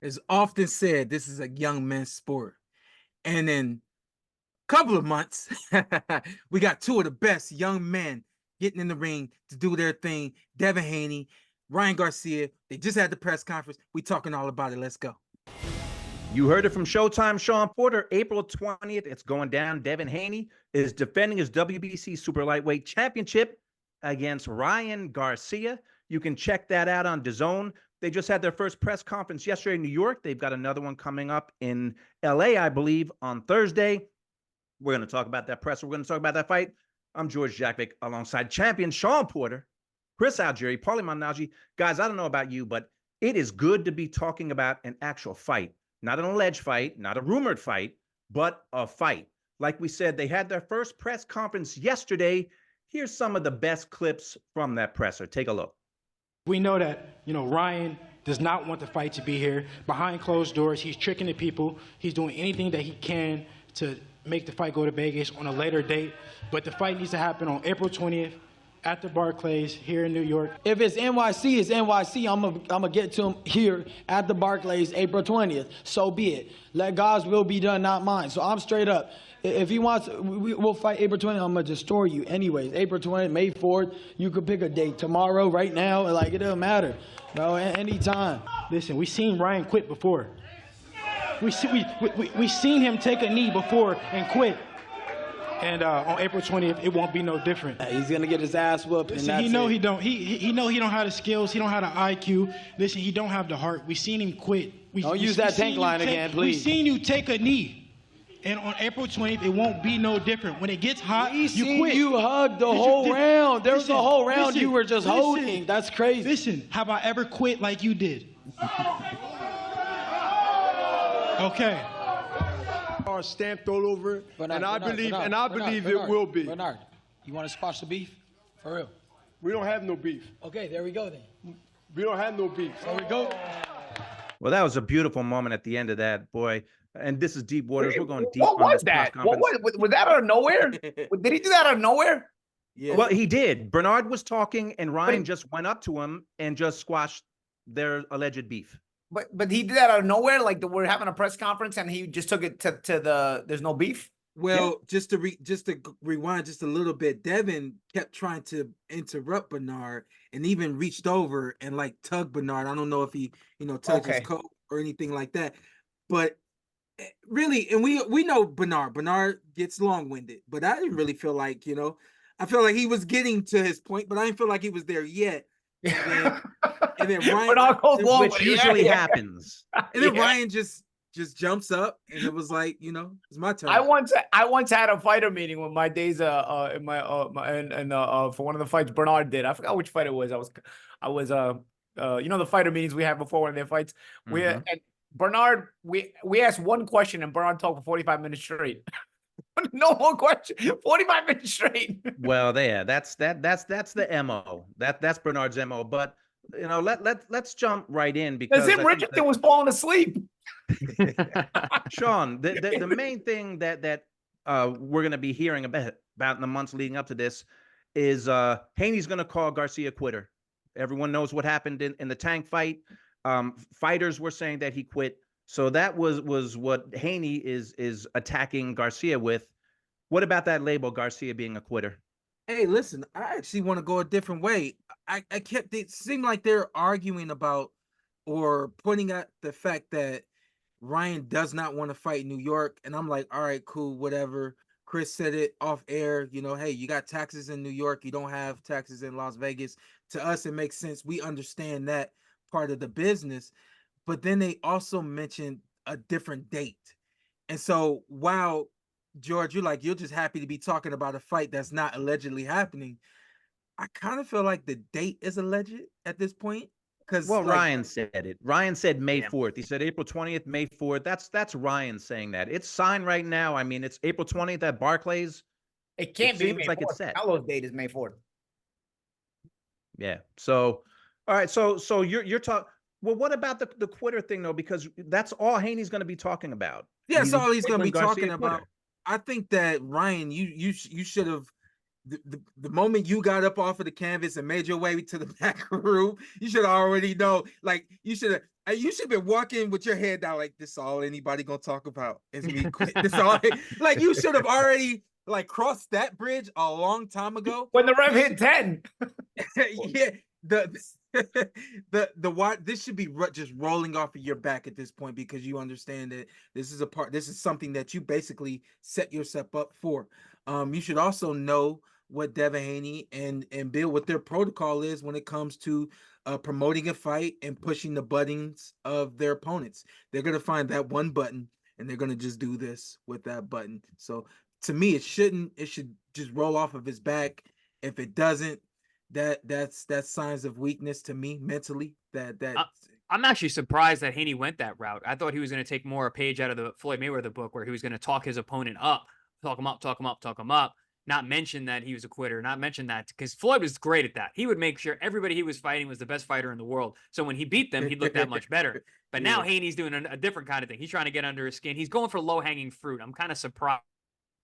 It's often said this is a young men's sport. And in a couple of months, we got two of the best young men getting in the ring to do their thing. Devin Haney, Ryan Garcia. They just had the press conference. We talking all about it. Let's go. You heard it from Showtime. Shawn Porter, April 20th. It's going down. Devin Haney is defending his WBC Super Lightweight Championship against Ryan Garcia. You can check that out on DAZN. They just had their first press conference yesterday in New York. They've got another one coming up in LA, I believe, on Thursday. We're going to talk about that press. We're going to talk about that fight. I'm George Jakovic alongside champion Shawn Porter, Chris Algieri, Paulie Malignaggi. Guys, I don't know about you, but it is good to be talking about an actual fight. Not an alleged fight, not a rumored fight, but a fight. Like we said, they had their first press conference yesterday. Here's some of the best clips from that presser. Take a look. We know that, Ryan does not want the fight to be here. Behind closed doors, he's tricking the people. He's doing anything that he can to make the fight go to Vegas on a later date. But the fight needs to happen on April 20th at the Barclays here in New York. If it's NYC, it's NYC. I'm gonna get to him here at the Barclays April 20th. So be it. Let God's will be done, not mine. So I'm straight up. If he wants, we'll fight April 20th. I'm gonna destroy you anyways. April 20th, May 4th. You could pick a date tomorrow, right now. Like, it doesn't matter, bro. Anytime. Listen, we seen Ryan quit before. We seen him take a knee before and quit. And on April 20th, it won't be no different. He's gonna get his ass whooped. Listen, and he know he don't. He know he don't have the skills. He don't have the IQ. Listen, he don't have the heart. We seen him quit. Don't use that tank line again, please. We seen you take a knee. And on April 20th, it won't be no different. When it gets hot, you quit. You hugged the whole round. There was a whole round you were just holding. That's crazy. Listen, have I ever quit like you did? Okay. Are stamped all over it, and I believe it will be. Bernard, you want to squash the beef? For real? We don't have no beef. Okay, there we go then. We don't have no beef. There we go. Well, that was a beautiful moment at the end of that, boy. And this is deep waters. We're going deep. What was that? Was that out of nowhere? Did he do that out of nowhere? Yeah. Well, he did. Bernard was talking, and Ryan just went up to him and just squashed their alleged beef. But he did that out of nowhere. Like we're having a press conference, and he just took it to the. There's no beef. Well, just to rewind just a little bit, Devin kept trying to interrupt Bernard and even reached over and like tugged Bernard. I don't know if he tugged his coat or anything like that, but really, and we know Bernard gets long-winded, but I didn't really feel like I feel like he was getting to his point, but I didn't feel like he was there yet. And then Ryan, which usually happens. And then Ryan just jumps up, and it was like, it's my turn. I once had a fighter meeting with my days for one of the fights Bernard did. I forgot which fight it was. I was the fighter meetings we had before one of their fights. And Bernard, we asked one question, and Bernard talked for 45 minutes straight. No more question. 45 minutes straight. Well, that's the MO. That's Bernard's MO. But let's jump right in because Tim Richardson was falling asleep. Shawn, the main thing that we're going to be hearing about in the months leading up to this is Haney's going to call Garcia a quitter. Everyone knows what happened in the tank fight. Fighters were saying that he quit. So that was what Haney is attacking Garcia with. What about that label, Garcia being a quitter? Hey, listen, I actually want to go a different way. It seemed like they're arguing about or pointing out the fact that Ryan does not want to fight New York. And I'm like, all right, cool, whatever. Chris said it off air, hey, you got taxes in New York. You don't have taxes in Las Vegas. To us, it makes sense. We understand that part of the business. But then they also mentioned a different date. And so while George, you're just happy to be talking about a fight that's not allegedly happening, I kind of feel like the date is alleged at this point. Ryan said it. Ryan said May 4th. He said April 20th, May 4th. That's Ryan saying that. It's signed right now. I mean, it's April 20th at Barclays. It can't be May 4th. It's set. Carlos' date is May 4th. Yeah. So, all right. So you're talking. Well, what about the quitter thing though? Because that's all Haney's going to be talking about. Yeah, that's all he's going to be talking about. I think that Ryan, you should have the moment you got up off of the canvas and made your way to the back room, you should already know. Like you should have You should be walking with your head down like this. All anybody gonna talk about is me quit. This all like you should have already like crossed that bridge a long time ago. When the rev hit 10. Yeah, the what this should be just rolling off of your back at this point, because you understand that this is something that you basically set yourself up for. You should also know what Devin Haney and Bill, what their protocol is when it comes to promoting a fight and pushing the buttons of their opponents. They're gonna find that one button and they're gonna just do this with that button. So to me, it should just roll off of his back. If it doesn't, that's signs of weakness to me mentally. I'm actually surprised that Haney went that route. I thought he was going to take more a page out of the Floyd Mayweather book, where he was going to talk his opponent up, talk him up, not mention that he was a quitter, not mention that, because Floyd was great at that. He would make sure everybody he was fighting was the best fighter in the world. So when he beat them, he'd look that much better. But now Haney's doing a different kind of thing. He's trying to get under his skin. He's going for low-hanging fruit. I'm kind of surprised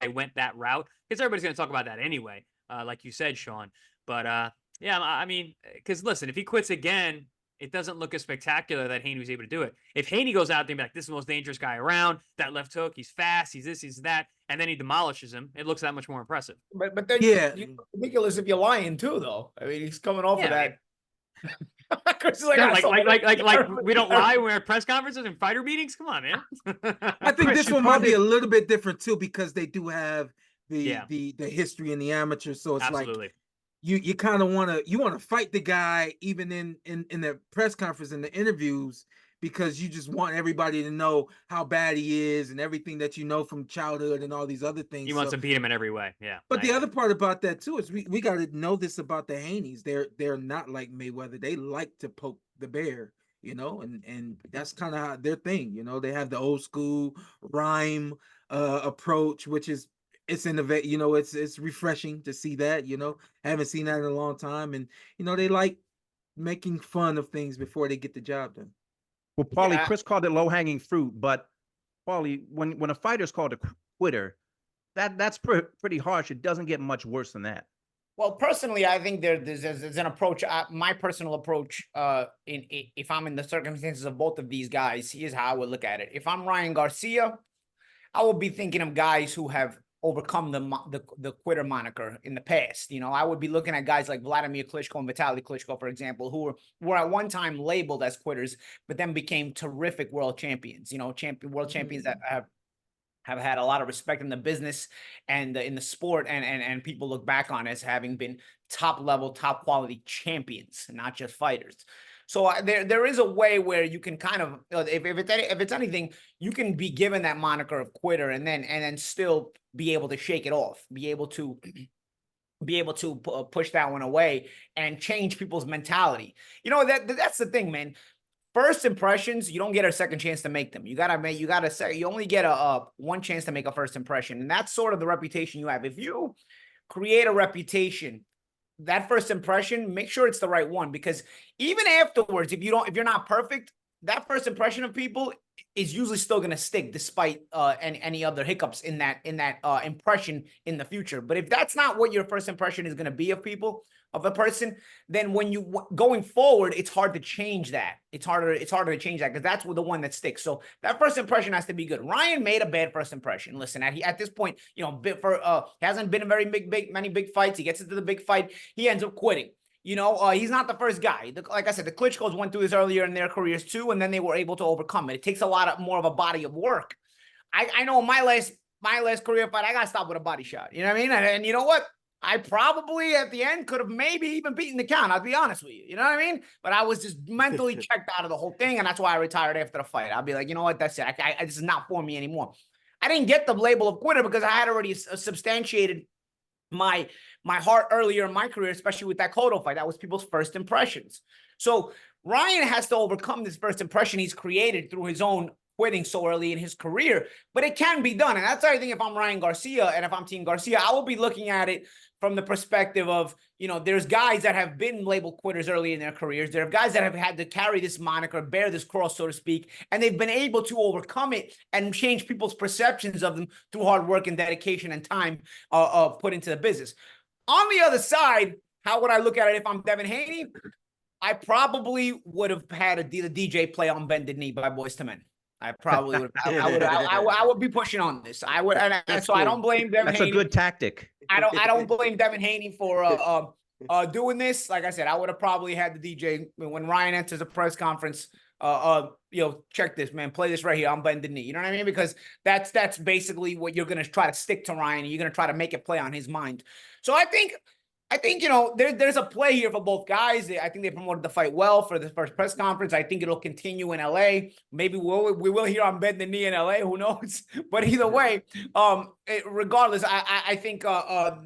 they went that route, because everybody's going to talk about that anyway, like you said, Shawn. But yeah, I mean, because listen, if he quits again, it doesn't look as spectacular that Haney was able to do it. If Haney goes out there and be like, this is the most dangerous guy around, that left hook, he's fast, he's this, he's that, and then he demolishes him, it looks that much more impressive. But then you're ridiculous if you're lying too, though. I mean, he's coming off of that. like we don't lie when we're at press conferences and fighter meetings. Come on, man. I think this one might be a little bit different too, because they do have the history in the amateur. So it's like you kind of want to fight the guy even in the press conference and the interviews, because you just want everybody to know how bad he is and everything that you know from childhood and all these other things. He wants to beat him in every way. Yeah. But the other part about that too is we got to know this about the Haneys. They're not like Mayweather. They like to poke the bear, and that's kind of how their thing. They have the old school rhyme approach, which is it's innovative. It's refreshing to see that. Haven't seen that in a long time, and they like making fun of things before they get the job done. Well, Paulie, Chris called it low-hanging fruit, but Paulie, when a fighter's called a quitter, that's pretty harsh. It doesn't get much worse than that. Well, personally, I think there's an approach. My personal approach, if I'm in the circumstances of both of these guys, here's how I would look at it. If I'm Ryan Garcia, I would be thinking of guys who have overcome the quitter moniker in the past. I would be looking at guys like Vladimir Klitschko and Vitaly Klitschko, for example, who were at one time labeled as quitters, but then became terrific world champions. World champions that have had a lot of respect in the business and in the sport, and people look back on as having been top level, top quality champions, not just fighters. So there is a way where you can kind of, if it's anything, you can be given that moniker of quitter and then still be able to shake it off, be able to push that one away and change people's mentality. That's the thing, man. First impressions, you don't get a second chance to make them. You only get a one chance to make a first impression, and that's sort of the reputation you have. If you create a reputation, that first impression, make sure it's the right one, because even afterwards, if you're not perfect, that first impression of people is usually still going to stick despite any other hiccups in that impression in the future. But if that's not what your first impression is going to be of people, of a person, then when you going forward, it's hard to change that. It's harder to change that, because that's the one that sticks. So that first impression has to be good. Ryan made a bad first impression. Listen, at this point, hasn't been in many big fights. He gets into the big fight, he ends up quitting. He's not the first guy. Like I said, the Klitschkos went through this earlier in their careers too, and then they were able to overcome it. It takes a lot more of a body of work. I know my last career fight, I got stopped with a body shot. You know what I mean? And you know what? I probably at the end could have maybe even beaten the count. I'll be honest with you. You know what I mean? But I was just mentally checked out of the whole thing, and that's why I retired after the fight. I'll be like, you know what? That's it. This is not for me anymore. I didn't get the label of quitter because I had already substantiated my heart earlier in my career, especially with that Cotto fight. That was people's first impressions. So Ryan has to overcome this first impression he's created through his own quitting so early in his career, but it can be done. And that's why I think if I'm Ryan Garcia and if I'm Team Garcia, I will be looking at it from the perspective of, there's guys that have been labeled quitters early in their careers. There are guys that have had to carry this moniker, bear this cross, so to speak, and they've been able to overcome it and change people's perceptions of them through hard work and dedication and time put into the business. On the other side, how would I look at it if I'm Devin Haney? I probably would have had the DJ play on Bended Knee by Boys to Men. I probably would. I would be pushing on this. I would, and so cool. I don't blame Devin. That's Haney. A good tactic. I don't blame Devin Haney for doing this. Like I said, I would have probably had the DJ when Ryan enters a press conference. Check this, man. Play this right here. I'm Bended Knee. You know what I mean? Because that's basically what you're gonna try to stick to Ryan. And you're gonna try to make it play on his mind. So I think there's a play here for both guys. I think they promoted the fight well for the first press conference. I think it'll continue in LA. Maybe we will hear on Bend the Knee in LA. Who knows? But either way, regardless, I think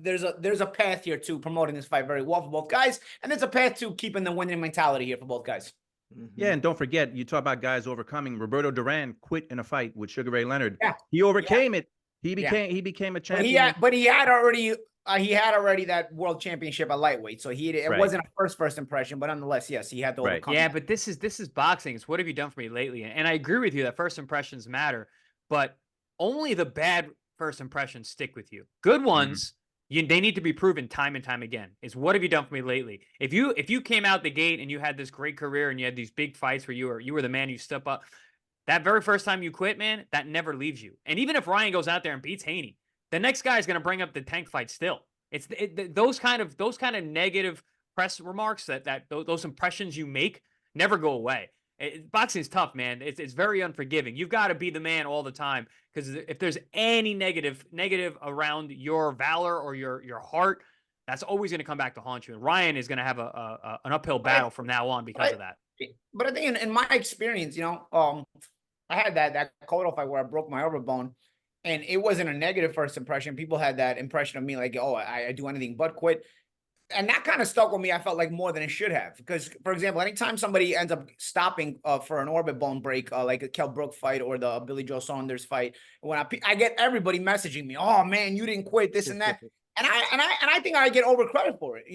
there's a path here to promoting this fight very well for both guys, and there's a path to keeping the winning mentality here for both guys. Yeah, and don't forget, you talk about guys overcoming. Roberto Duran quit in a fight with Sugar Ray Leonard. Yeah. He overcame it. He became a champion. But he had already that world championship at lightweight, so it wasn't a first impression, but nonetheless, yes, he had to overcome. Yeah, that. but this is boxing. It's what have you done for me lately? And I agree with you that first impressions matter, but only the bad first impressions stick with you. Good ones, they need to be proven time and time again. It's what have you done for me lately? If you came out the gate and you had this great career and you had these big fights where you were the man, you step up. That very first time you quit, man, that never leaves you. And even if Ryan goes out there and beats Haney, the next guy is going to bring up the tank fight still. It's those kind of negative press remarks that those impressions you make never go away. Boxing is tough, man. It's very unforgiving. You've got to be the man all the time, because if there's any negative around your valor or your heart, that's always going to come back to haunt you. And Ryan is going to have an uphill battle from now on because of that. But I think in my experience, I had that Cotto fight where I broke my elbow bone. And it wasn't a negative first impression. People had that impression of me like, oh, I do anything but quit. And that kind of stuck with me, I felt like, more than it should have. Because, for example, anytime somebody ends up stopping for an orbit bone break, like a Kell Brook fight or the Billy Joe Saunders fight, when I get everybody messaging me, oh, man, you didn't quit, this and that. And I think I get over credit for it,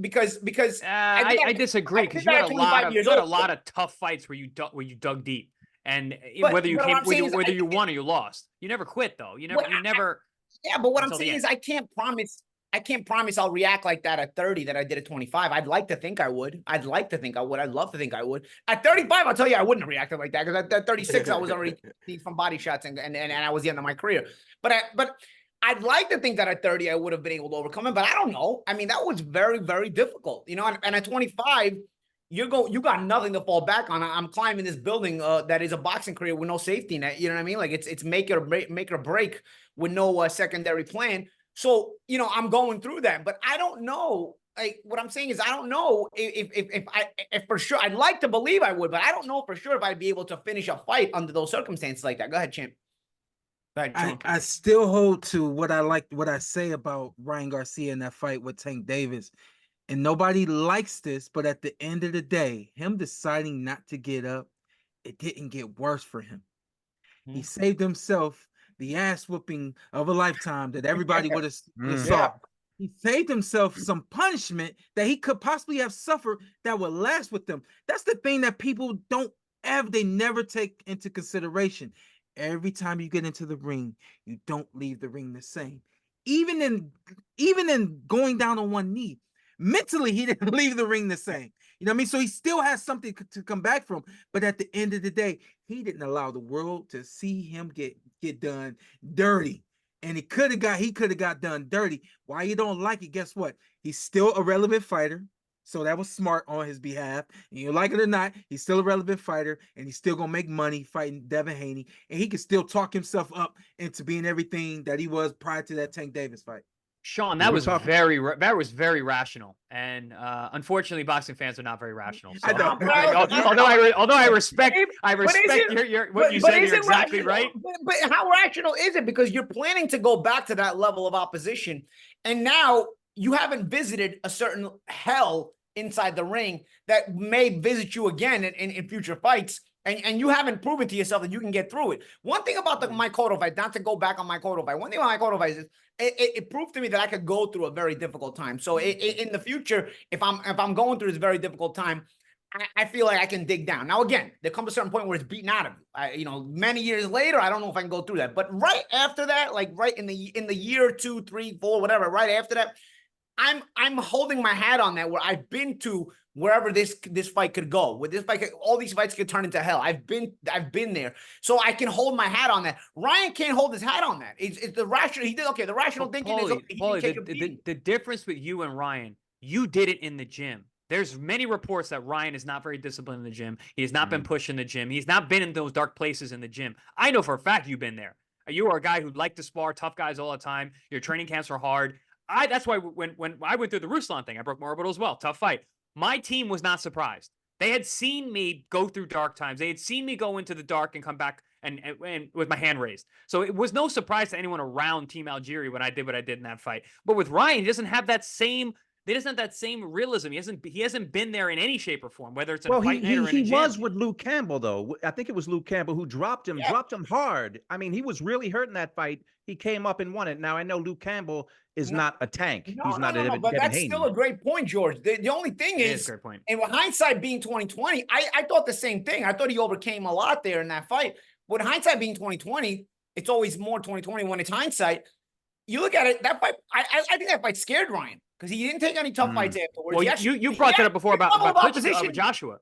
because I disagree, because you had a lot of tough fights where you dug deep. And whether you won or you lost, you never quit though. You never. Yeah, but what I'm saying is I can't promise I'll react like that at 30 that I did at 25. I'd like to think I would. I'd love to think I would. At 35, I'll tell you I wouldn't have reacted like that, because at 36 I was already from body shots and I was the end of my career. But I'd like to think that at 30 I would have been able to overcome it, but I don't know. I mean, that was very, very difficult, and at 25. You got nothing to fall back on. I'm climbing this building that is a boxing career with no safety net. You know what I mean? Like it's make or break with no secondary plan. So I'm going through that, but I don't know. Like what I'm saying is I don't know if for sure. I'd like to believe I would, but I don't know for sure if I'd be able to finish a fight under those circumstances like that. Go ahead, champ. I still hold to what I say about Ryan Garcia in that fight with Tank Davis. And nobody likes this, but at the end of the day, him deciding not to get up, it didn't get worse for him. He saved himself the ass whooping of a lifetime that everybody would have saw. He saved himself some punishment that he could possibly have suffered that would last with them. That's the thing that people they never take into consideration. Every time you get into the ring, you don't leave the ring the same. Even in going down on one knee. Mentally, he didn't leave the ring the same. You know what I mean? So he still has something to come back from. But at the end of the day, he didn't allow the world to see him get done dirty. And he could have got done dirty. Why you don't like it? Guess what? He's still a relevant fighter. So that was smart on his behalf. And you like it or not, he's still a relevant fighter, and he's still gonna make money fighting Devin Haney. And he can still talk himself up into being everything that he was prior to that Tank Davis fight. Shawn, that was very rational, and unfortunately, boxing fans are not very rational. So, although I respect what you said. You're exactly right. But how rational is it? Because you're planning to go back to that level of opposition, and now you haven't visited a certain hell inside the ring that may visit you again in future fights. And you haven't proven to yourself that you can get through it. One thing about the Mike Cotto fight, not to go back on Mike Cotto fight, one thing about Mike Cotto fight is it proved to me that I could go through a very difficult time. So in the future, if I'm going through this very difficult time, I feel like I can dig down. Now, again, there comes a certain point where it's beaten out of you. Many years later, I don't know if I can go through that. But right after that, like right in the year 2, 3, 4, whatever, right after that, I'm holding my hat on that, where I've been to wherever this fight could go. With this fight, all these fights could turn into hell. I've been there, so I can hold my hat on that. Ryan can't hold his hat on that. It's the rational. He did okay. The rational thinking is okay, the difference with you and Ryan, you did it in the gym. There's many reports that Ryan is not very disciplined in the gym. He has not been pushing the gym. He's not been in those dark places in the gym. I know for a fact you've been there. You are a guy who liked to spar tough guys all the time. Your training camps are hard. That's why when I went through the Ruslan thing, I broke my orbital as well. Tough fight. My team was not surprised. They had seen me go through dark times. They had seen me go into the dark and come back and with my hand raised. So it was no surprise to anyone around Team Algeria when I did what I did in that fight. But with Ryan, he doesn't have that same. He doesn't have that same realism. He hasn't been there in any shape or form, whether it's in a fight night or in a gym. He was with Luke Campbell, though. I think it was Luke Campbell who dropped him hard. I mean, he was really hurt in that fight. He came up and won it. Now, I know Luke Campbell is not a tank. He's not a but that's still a great point, George. The only thing is a great point. And with hindsight being 2020, I thought the same thing. I thought he overcame a lot there in that fight. With hindsight being 2020, it's always more 2020 when it's hindsight. You look at it, that fight, I think that fight scared Ryan because he didn't take any tough fights afterwards. Well, you brought that up before about opposition. Joshua.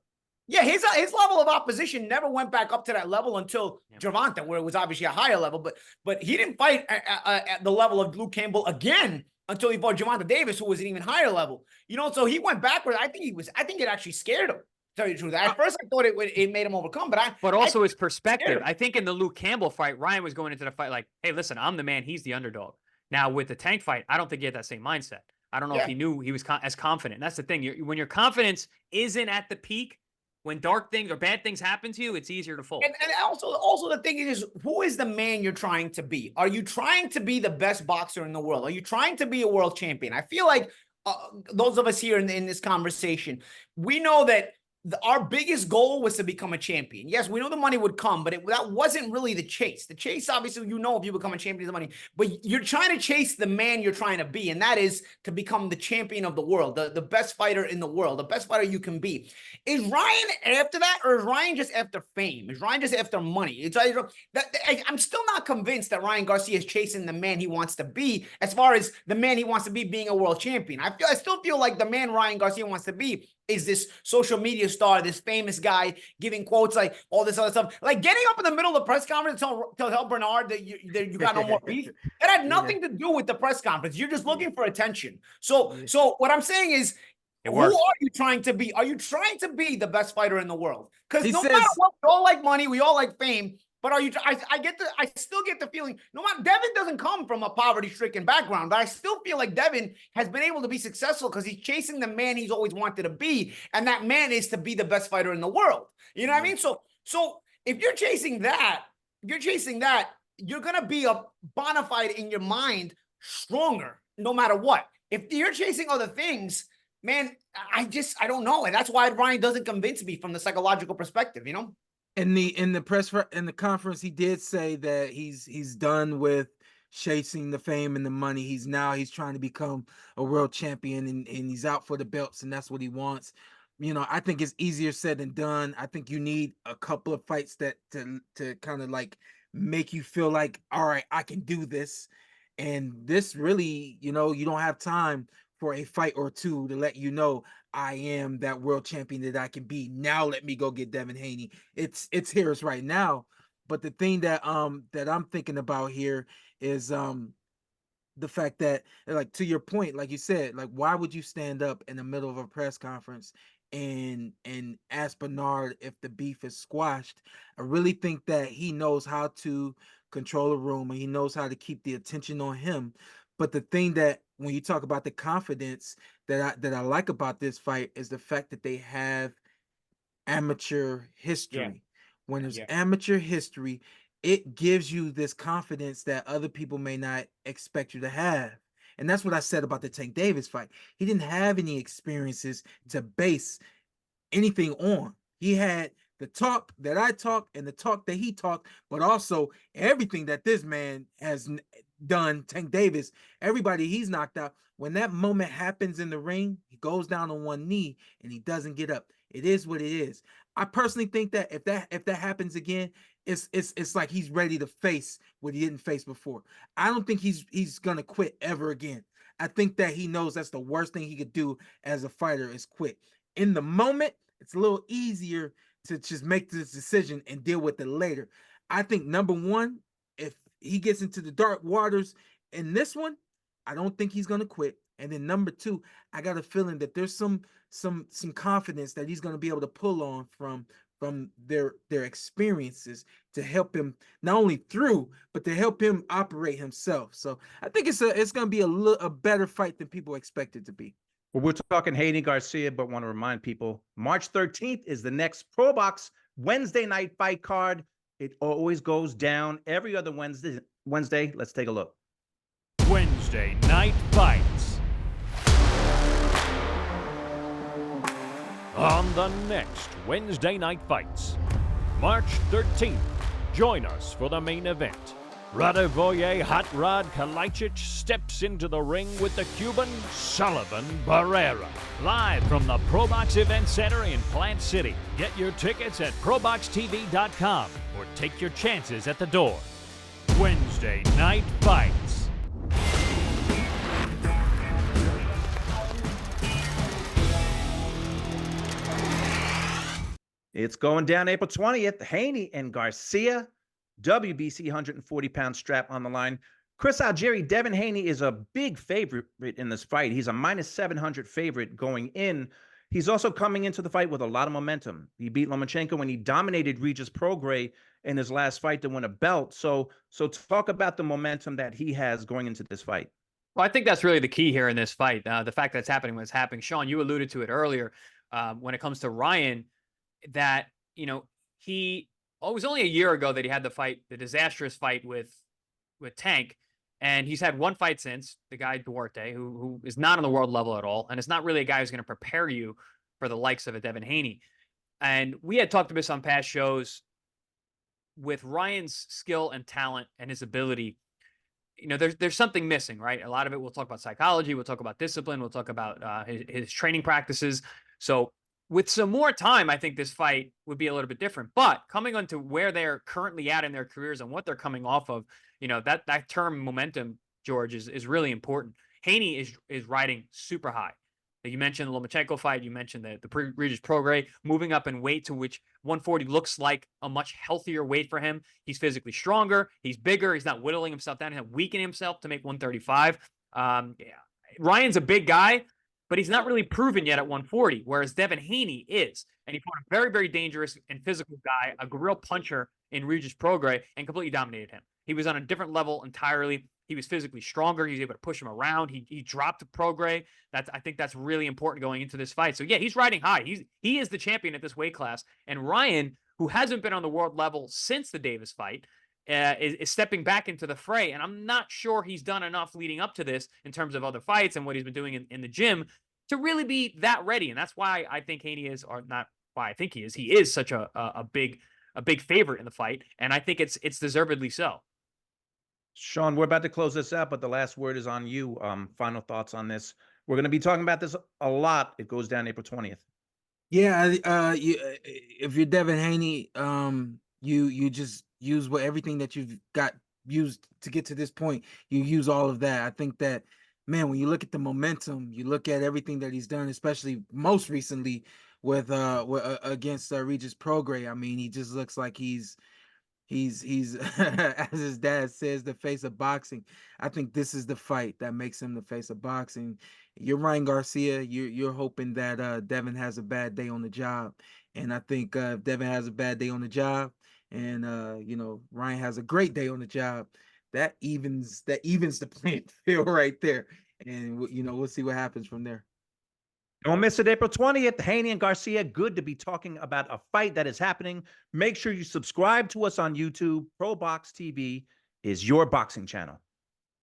Yeah, his level of opposition never went back up to that level until Gervonta, where it was obviously a higher level. But he didn't fight at the level of Luke Campbell again until he fought Gervonta Davis, who was an even higher level. So he went backward. I think it actually scared him. To tell you the truth, at first I thought it made him overcome, but also his perspective. I think in the Luke Campbell fight, Ryan was going into the fight like, "Hey, listen, I'm the man. He's the underdog." Now with the Tank fight, I don't think he had that same mindset. I don't know if he knew he was as confident. And that's the thing. When your confidence isn't at the peak, when dark things or bad things happen to you, it's easier to fold. And also the thing is, who is the man you're trying to be? Are you trying to be the best boxer in the world? Are you trying to be a world champion? I feel like those of us here in this conversation, we know that our biggest goal was to become a champion. Yes, we know the money would come, but that wasn't really the chase. The chase, obviously, if you become a champion, is the money. But you're trying to chase the man you're trying to be, and that is to become the champion of the world, the best fighter in the world, the best fighter you can be. Is Ryan after that, or is Ryan just after fame? Is Ryan just after money? I'm still not convinced that Ryan Garcia is chasing the man he wants to be, as far as the man he wants to be being a world champion. I still feel like the man Ryan Garcia wants to be is this social media star, this famous guy giving quotes like all this other stuff, like getting up in the middle of the press conference to tell Bernard that you got no more beef. It had nothing to do with the press conference. You're just looking for attention. So what I'm saying is, who are you trying to be? Are you trying to be the best fighter in the world? Because matter what, we all like money, we all like fame. But I still get the feeling, no matter, Devin doesn't come from a poverty-stricken background, but I still feel like Devin has been able to be successful because he's chasing the man he's always wanted to be, and that man is to be the best fighter in the world. You know what I mean? So if you're chasing that, you're gonna be a bona fide in your mind stronger, no matter what. If you're chasing other things, man, I don't know, and that's why Ryan doesn't convince me from the psychological perspective, you know. In the conference, he did say that he's done with chasing the fame and the money. He's trying to become a world champion, and he's out for the belts, and that's what he wants. I think it's easier said than done. I think you need a couple of fights that to kind of like make you feel like, all right, I can do this. And this really, you don't have time for a fight or two to let you know I am that world champion that I can be. Now let me go get Devin Haney. It's here, it's right now. But the thing that I'm thinking about here is the fact that, like, to your point, like you said, like, why would you stand up in the middle of a press conference and ask Bernard if the beef is squashed? I really think that he knows how to control a room, and he knows how to keep the attention on him. But the thing that, when you talk about the confidence that I like about this fight, is the fact that they have amateur history. Yeah. When there's amateur history, it gives you this confidence that other people may not expect you to have. And that's what I said about the Tank Davis fight. He didn't have any experiences to base anything on. He had the talk that I talk and the talk that he talked, but also everything that this man has done, Tank Davis, everybody he's knocked out. When that moment happens in the ring, he goes down on one knee and he doesn't get up. It is what it is. I personally think that if that happens again, it's like he's ready to face what he didn't face before. I don't think he's gonna quit ever again. I think that he knows that's the worst thing he could do as a fighter is quit. In the moment, it's a little easier to just make this decision and deal with it later. I think number one, if he gets into the dark waters in this one, I don't think he's gonna quit. And then number two, I got a feeling that there's some confidence that he's gonna be able to pull on from their experiences to help him not only through, but to help him operate himself. So I think it's gonna be a better fight than people expect it to be. Well, we're talking Haney Garcia, but want to remind people March 13th is the next ProBox Wednesday night fight card. It always goes down every other Wednesday. Let's take a look. Wednesday night fights. On the next Wednesday night fights, March 13th, join us for the main event. Radovoje Hot Rod Kalajdzic steps into the ring with the Cuban Sullivan Barrera. Live from the ProBox Event Center in Plant City. Get your tickets at ProBoxTV.com or take your chances at the door. Wednesday night fights. It's going down April 20th. Haney and Garcia, WBC 140-pound strap on the line. Chris Algieri, Devin Haney is a big favorite in this fight. He's a -700 favorite going in. He's also coming into the fight with a lot of momentum. He beat Lomachenko when he dominated Regis Prograis in his last fight to win a belt. So talk about the momentum that he has going into this fight. Well, I think that's really the key here in this fight. The fact that it's happening when it's happening. Shawn, you alluded to it earlier when it comes to Ryan, that, it was only a year ago that he had the disastrous fight with Tank. And he's had one fight since, the guy Duarte, who is not on the world level at all. And it's not really a guy who's going to prepare you for the likes of a Devin Haney. And we had talked about this on past shows. With Ryan's skill and talent and his ability, there's something missing, right? A lot of it, we'll talk about psychology, we'll talk about discipline, we'll talk about his training practices. So with some more time, I think this fight would be a little bit different. But coming on to where they're currently at in their careers and what they're coming off of, that term momentum, George, is really important. Haney is riding super high. You mentioned the Lomachenko fight. You mentioned the Regis Prograis moving up in weight, to which 140 looks like a much healthier weight for him. He's physically stronger. He's bigger. He's not whittling himself down. He's not weakening himself to make 135. Ryan's a big guy, but he's not really proven yet at 140, whereas Devin Haney is. And he fought a very, very dangerous and physical guy, a real puncher in Regis Prograis, and completely dominated him. He was on a different level entirely. He was physically stronger. He was able to push him around. He dropped Prograis. I think that's really important going into this fight. So yeah, he's riding high. He is the champion at this weight class. And Ryan, who hasn't been on the world level since the Davis fight, is stepping back into the fray. And I'm not sure he's done enough leading up to this in terms of other fights and what he's been doing in the gym to really be that ready. And that's why I think Haney is, or not why I think he is. He is such a big favorite in the fight, and I think it's deservedly so. Shawn, we're about to close this out, but the last word is on you. Final thoughts on this. We're going to be talking about this a lot. It goes down April 20th. Yeah, if you're Devin Haney, you just use everything that you've got used to get to this point. You use all of that. I think that, man, when you look at the momentum, you look at everything that he's done, especially most recently with against Regis Prograis. I mean, he just looks like he's as his dad says, the face of boxing. I think this is the fight that makes him the face of boxing. You're Ryan Garcia. You're hoping that Devin has a bad day on the job, and I think if Devin has a bad day on the job, and Ryan has a great day on the job, that evens the playing field right there, and we'll see what happens from there. Don't miss it, April 20th. Haney and Garcia, good to be talking about a fight that is happening. Make sure you subscribe to us on YouTube. ProBox TV is your boxing channel.